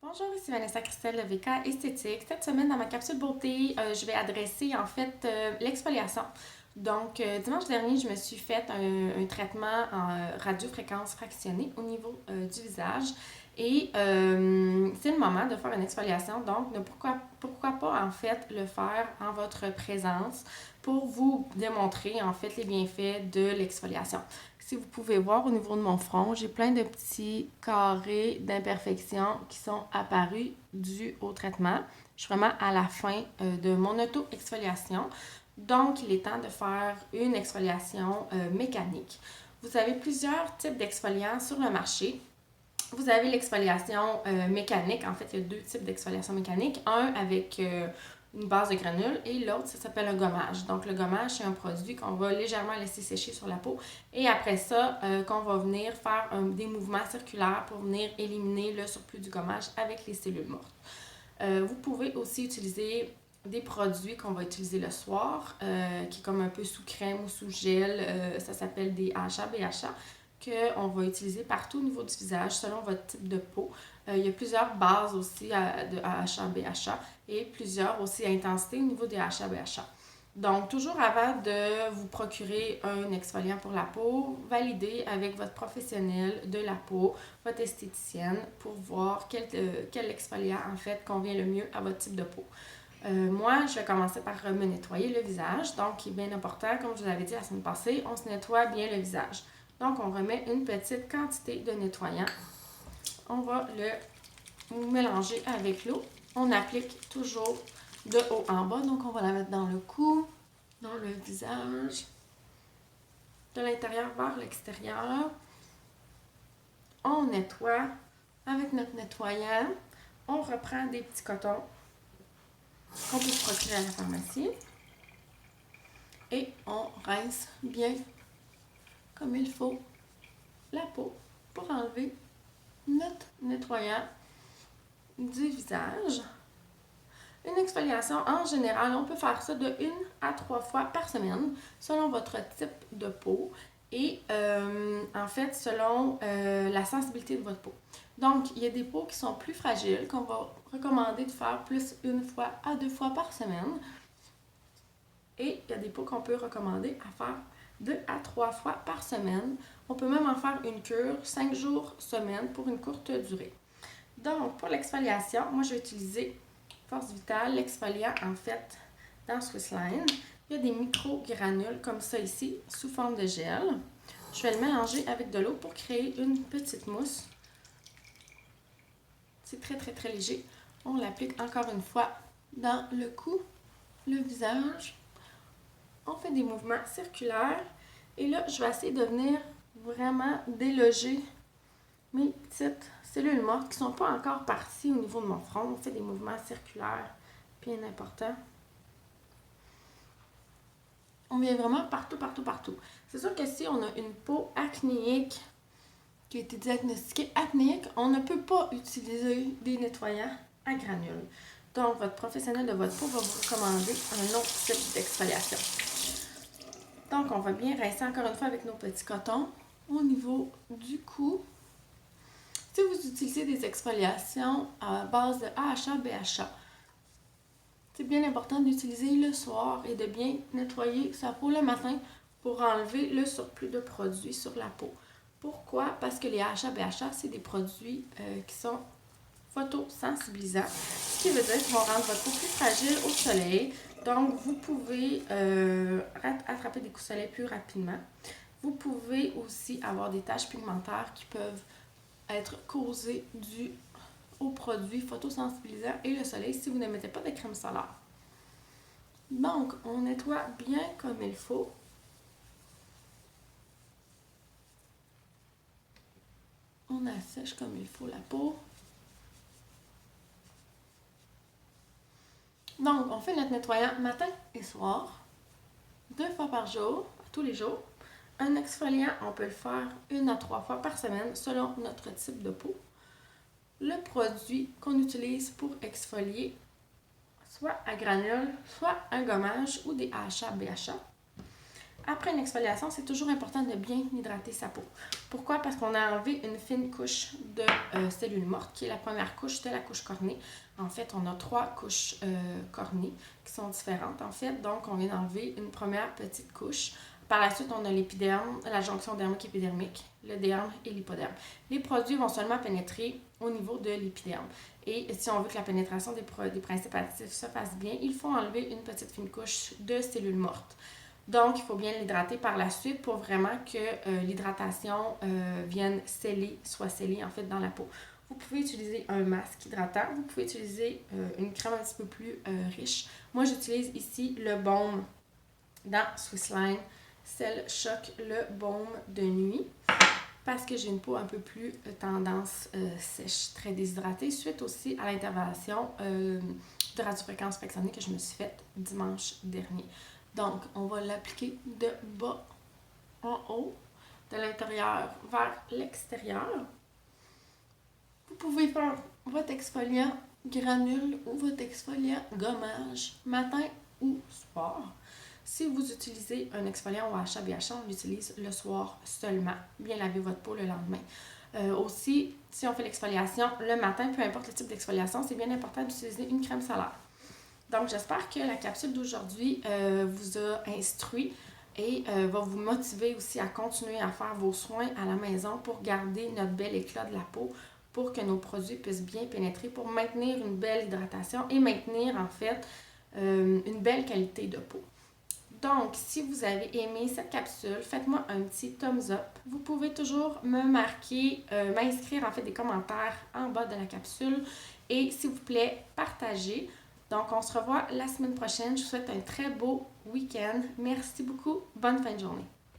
Bonjour, ici Vanessa Christelle de VK Esthétique. Cette semaine, dans ma capsule beauté, je vais adresser en fait l'exfoliation. Donc, dimanche dernier, je me suis fait un traitement en radiofréquence fractionnée au niveau du visage. Et c'est le moment de faire une exfoliation. Donc, pourquoi pas en fait le faire en votre présence pour vous démontrer en fait les bienfaits de l'exfoliation. Si vous pouvez voir au niveau de mon front, j'ai plein de petits carrés d'imperfections qui sont apparus dus au traitement. Je suis vraiment à la fin de mon auto-exfoliation. Donc, il est temps de faire une exfoliation mécanique. Vous avez plusieurs types d'exfoliants sur le marché. Vous avez l'exfoliation mécanique. En fait, il y a deux types d'exfoliation mécanique. Un avec une base de granules et l'autre, ça s'appelle un gommage. Donc, le gommage, c'est un produit qu'on va légèrement laisser sécher sur la peau et après ça, qu'on va venir faire des mouvements circulaires pour venir éliminer le surplus du gommage avec les cellules mortes. Vous pouvez aussi utiliser des produits qu'on va utiliser le soir, qui est comme un peu sous crème ou sous gel. Ça s'appelle des AHA, BHA, qu'on va utiliser partout au niveau du visage selon votre type de peau. Il y a plusieurs bases aussi de AHA, BHA et plusieurs aussi à intensité au niveau des AHA, BHA. Donc, toujours avant de vous procurer un exfoliant pour la peau, validez avec votre professionnel de la peau, votre esthéticienne, pour voir quel exfoliant en fait convient le mieux à votre type de peau. Moi, je vais commencer par me nettoyer le visage. Donc, il est bien important, comme je vous l'avais dit la semaine passée, on se nettoie bien le visage. Donc, on remet une petite quantité de nettoyant. On va le mélanger avec l'eau. On applique toujours de haut en bas. Donc, on va la mettre dans le cou, dans le visage, de l'intérieur vers l'extérieur. On nettoie avec notre nettoyant. On reprend des petits cotons qu'on peut se procurer à la pharmacie. Et on rince bien comme il faut la peau pour enlever notre nettoyant du visage. Une exfoliation, en général, on peut faire ça de 1 à 3 fois par semaine, selon votre type de peau et en fait, selon la sensibilité de votre peau. Donc, il y a des peaux qui sont plus fragiles, qu'on va recommander de faire plus 1 fois à 2 fois par semaine. Et il y a des peaux qu'on peut recommander à faire 2 à 3 fois par semaine. On peut même en faire une cure 5 jours semaine pour une courte durée. Donc, pour l'exfoliation, moi, je vais utiliser Force Vitale, l'exfoliant, en fait, dans Swissline. Il y a des micro-granules comme ça ici, sous forme de gel. Je vais le mélanger avec de l'eau pour créer une petite mousse. C'est très, très, très léger. On l'applique encore une fois dans le cou, le visage. On fait des mouvements circulaires. Et là, je vais essayer de venir vraiment déloger mes petites cellules mortes qui ne sont pas encore parties au niveau de mon front. On fait des mouvements circulaires bien importants. On vient vraiment partout, partout, partout. C'est sûr que si on a une peau acnéique qui a été diagnostiquée acnéique, on ne peut pas utiliser des nettoyants à granules. Donc, votre professionnel de votre peau va vous recommander un autre type d'exfoliation. Donc, on va bien rincer encore une fois avec nos petits cotons au niveau du cou. Si vous utilisez des exfoliations à base de AHA, BHA, c'est bien important d'utiliser le soir et de bien nettoyer sa peau le matin pour enlever le surplus de produits sur la peau. Pourquoi? Parce que les AHA, BHA, c'est des produits qui sont photosensibilisants, ce qui veut dire qu'ils vont rendre votre peau plus fragile au soleil. Donc, vous pouvez attraper des coups de soleil plus rapidement. Vous pouvez aussi avoir des taches pigmentaires qui peuvent être causées dues aux produits photosensibilisants et le soleil si vous ne mettez pas de crème solaire. Donc, on nettoie bien comme il faut. On assèche comme il faut la peau. Donc, on fait notre nettoyant matin et soir, 2 fois par jour, tous les jours. Un exfoliant, on peut le faire 1 à 3 fois par semaine selon notre type de peau. Le produit qu'on utilise pour exfolier, soit à granules, soit un gommage ou des AHA, BHA. Après une exfoliation, c'est toujours important de bien hydrater sa peau. Pourquoi? Parce qu'on a enlevé une fine couche de cellules mortes, qui est la première couche de la couche cornée. En fait, on a 3 couches cornées qui sont différentes, en fait. Donc, on vient d'enlever une première petite couche. Par la suite, on a l'épiderme, la jonction dermique épidermique, le derme et l'hypoderme. Les produits vont seulement pénétrer au niveau de l'épiderme. Et si on veut que la pénétration des principes actifs se fasse bien, il faut enlever une petite fine couche de cellules mortes. Donc, il faut bien l'hydrater par la suite pour vraiment que l'hydratation vienne sceller, soit scellée en fait dans la peau. Vous pouvez utiliser un masque hydratant, vous pouvez utiliser une crème un petit peu plus riche. Moi, j'utilise ici le baume dans Swissline Cell Shock, le baume de nuit, parce que j'ai une peau un peu plus tendance sèche, très déshydratée, suite aussi à l'intervention de radiofréquence fractionnée que je me suis faite dimanche dernier. Donc, on va l'appliquer de bas en haut, de l'intérieur vers l'extérieur. Vous pouvez faire votre exfoliant granule ou votre exfoliant gommage, matin ou soir. Si vous utilisez un exfoliant OHA BHA, on l'utilise le soir seulement. Bien laver votre peau le lendemain. Aussi, si on fait l'exfoliation le matin, peu importe le type d'exfoliation, c'est bien important d'utiliser une crème solaire. Donc, j'espère que la capsule d'aujourd'hui vous a instruit et va vous motiver aussi à continuer à faire vos soins à la maison pour garder notre bel éclat de la peau, pour que nos produits puissent bien pénétrer, pour maintenir une belle hydratation et maintenir en fait une belle qualité de peau. Donc, si vous avez aimé cette capsule, faites-moi un petit thumbs up. Vous pouvez toujours me marquer, m'inscrire en fait des commentaires en bas de la capsule et s'il vous plaît, partagez. Donc, on se revoit la semaine prochaine. Je vous souhaite un très beau week-end. Merci beaucoup. Bonne fin de journée.